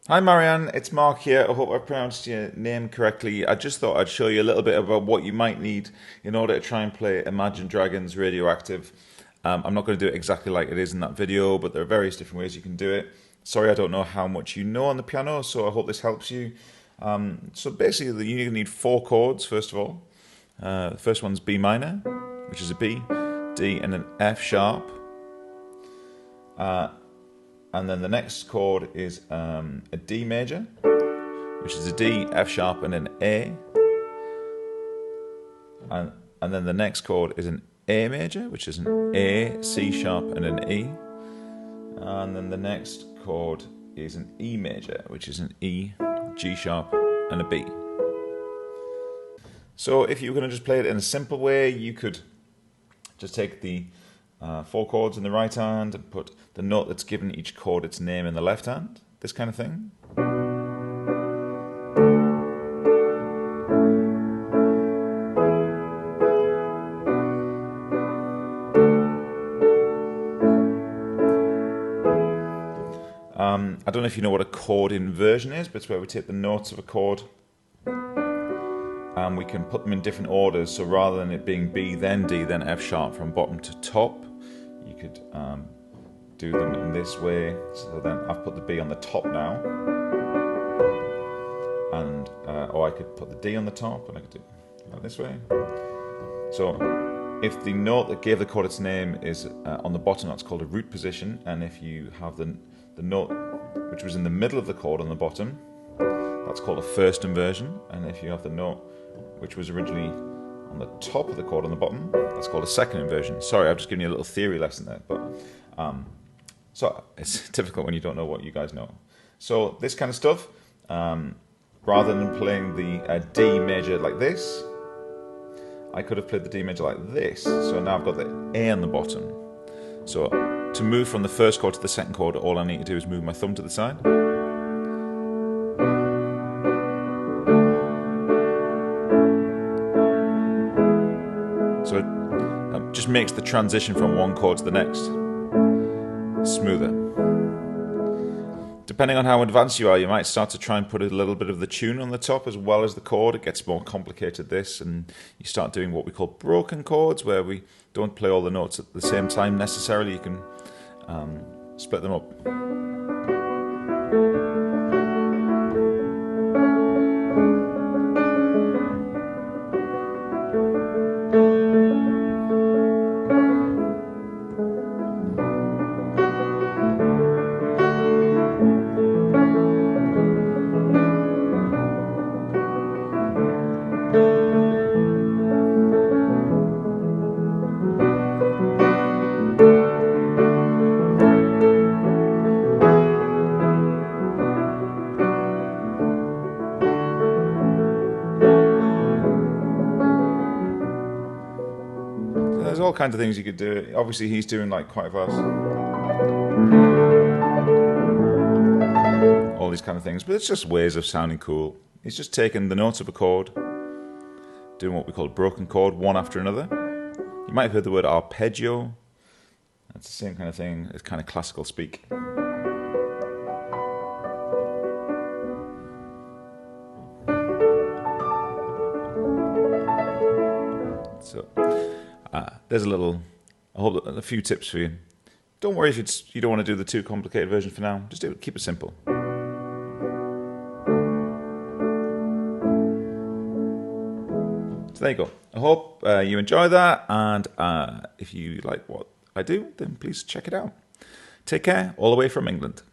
Hi Marianne, it's Mark here. I hope I pronounced your name correctly. I just thought I'd show you a little bit about what you might need in order to try and play Imagine Dragons Radioactive. I'm not going to do it exactly like it is in that video, but there are various different ways you can do it. Sorry, I don't know how much you know on the piano, so I hope this helps you. So basically, you're going to need four chords, first of all. The first one's B minor, which is a B, D, and an F sharp. And then the next chord is a D major, which is a D, F sharp, and an A. And then the next chord is an A major, which is an A, C sharp, and an E. And then the next chord is an E major, which is an E, G sharp, and a B. So if you were going to just play it in a simple way, you could just take the four chords in the right hand and put the note that's given each chord its name in the left hand, this kind of thing. I don't know if you know what a chord inversion is, but it's where we take the notes of a chord and we can put them in different orders. So rather than it being B, then D, then F sharp from bottom to top, you could do them in this way. So then I've put the B on the top now, and or I could put the D on the top, and I could do it this way. So if the note that gave the chord its name is on the bottom, that's called a root position, and if you have the note which was in the middle of the chord on the bottom, that's called a first inversion, and if you have the note which was originally on the top of the chord on the bottom, that's called a second inversion. Sorry, I've just given you a little theory lesson there, but so it's difficult when you don't know what you guys know. So this kind of stuff, rather than playing the D major like this, I could have played the D major like this. So now I've got the A on the bottom. So to move from the first chord to the second chord, all I need to do is move my thumb to the side. So it just makes the transition from one chord to the next smoother. Depending on how advanced you are, you might start to try and put a little bit of the tune on the top as well as the chord. It gets more complicated, this, and you start doing what we call broken chords, where we don't play all the notes at the same time necessarily. You can split them up. There's all kinds of things you could do. Obviously he's doing like quite fast. All these kind of things, but it's just ways of sounding cool. He's just taking the notes of a chord, doing what we call a broken chord, one after another. You might have heard the word arpeggio. That's the same kind of thing. It's kind of classical speak. So there's a few tips for you. Don't worry if you don't want to do the too complicated version for now. Just keep it simple. So there you go. I hope you enjoy that, and if you like what I do, then please check it out. Take care, all the way from England.